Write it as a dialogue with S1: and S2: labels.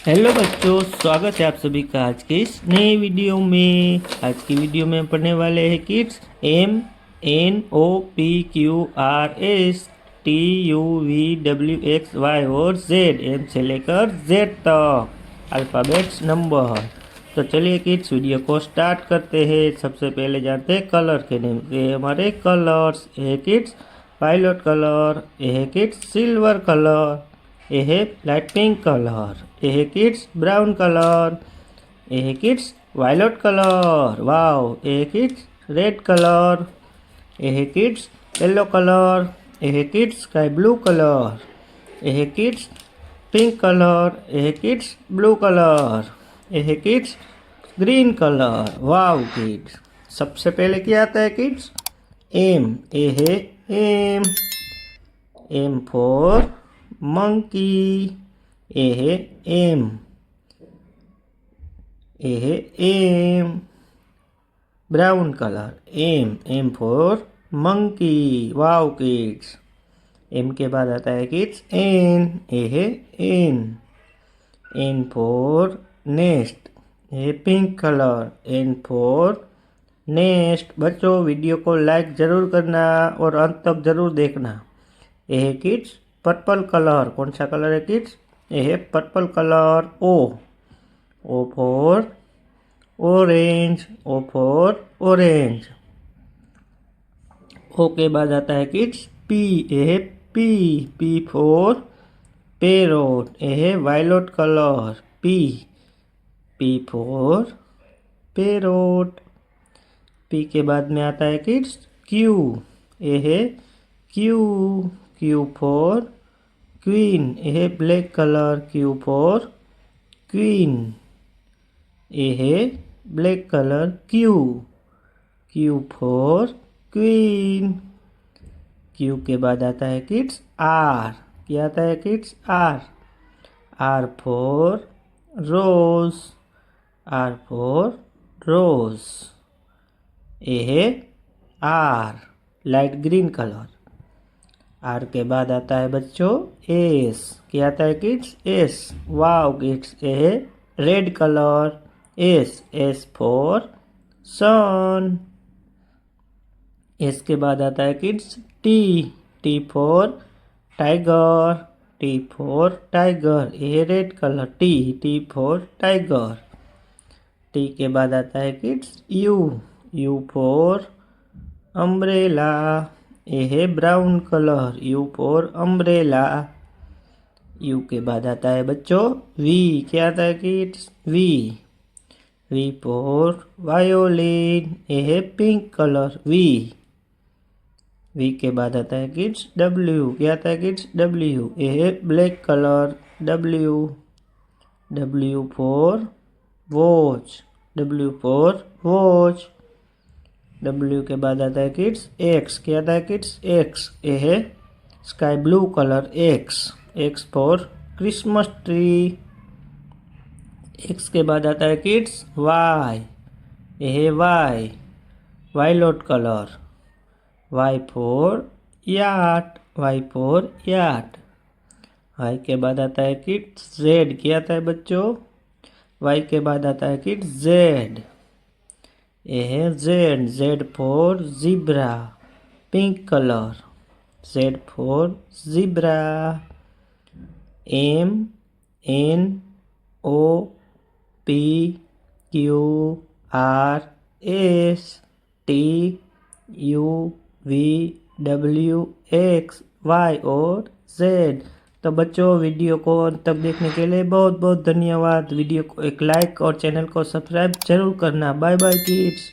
S1: Hello बच्चों, स्वागत है आप सभी का आज के इस नए वीडियो में। आज की वीडियो में पढ़ने वाले हैं किड्स MNOPQRS TUVWXY और Z, एम से लेकर Z तक अल्फ़ाबेट्स नंबर। तो चलिए किड्स वीडियो को स्टार्ट करते हैं। सबसे पहले जानते हैं कलर के नेम। ये हमारे कलर्स है किड्स, वायलेट कलर, ये है किड्स सिल्वर कलर, ये है लाइट पिंक कलर, ये है किड्स ब्राउन कलर, ये है किड्स वायलेट कलर, वाओ, ये है किड्स रेड कलर, ये है किड्स येलो कलर, ये है किड्स स्काई ब्लू कलर, ये है किड्स पिंक कलर, ये है किड्स ब्लू कलर, ये है kids green colour. Wow kids, सबसे पहले क्या आता है किड्स? एम, ये है एम, एम फॉर monkey, ये है एम, ये है M brown colour, M, M for monkey. Wow kids, M के बाद आता है किड्स एन, ये है एन, एन फॉर नेस्ट, ये pink colour, N for nest. बच्चों वीडियो को लाइक ज़रूर करना और अंत तक ज़रूर देखना। ये है किड्स पर्पल कलर, कौन सा कलर है किड्स? ये है purple colour, O, O for orange, O for orange. O के बाद आता है किड्स पी, ये है पी, पी फॉर पैरोट, ये है violet colour, P, P for parrot. P के बाद में आता है किड्स क्यू, ये है क्यू, क्यू फॉर क्वीन, ये है black colour, Q for queen, ये है black colour, Q, Q for queen. Q के बाद आता है किड्स आर, क्या आता है kids? R, R for rose, R for rose, ये है R light green colour. R के बाद आता है बच्चों एस, क्या आता है किड्स? एस, वाओ किड्स, ये है red colour, S, S for sun. S के बाद आता है kids T, T for tiger, T for tiger, ये है red colour, T, T for tiger. T के बाद आता है kids U, U for umbrella, ये है brown colour, U for umbrella. U के बाद आता है बच्चों वी, क्या आता है kids? V, V for violin, ये है पिंक कलर, वी। वी के बाद आता है किड्स डब्ल्यू, क्या आता है किड्स? डब्ल्यू, ये है black colour, W, W for watch, W for watch. W के बाद आता है किड्स एक्स, क्या आता है किड्स? एक्स, ये है sky blue colour, X, X for Christmas tree. X के बाद आता है किड्स वाई, ये है Y, violet colour, Y for yacht, Y for yacht. Y के बाद आता है किड्स जेड, क्या आता है बच्चों? वाई के बाद आता है किड्स जेड, ये है Z, Z for zebra, pink colour, Z for zebra. M, N, O, P, Q, R, S, T, U, V, W, X, Y और जेड। तो बच्चों वीडियो को अंत तक देखने के लिए बहुत बहुत धन्यवाद। वीडियो को एक लाइक और चैनल को सब्सक्राइब जरूर करना। Bye bye kids.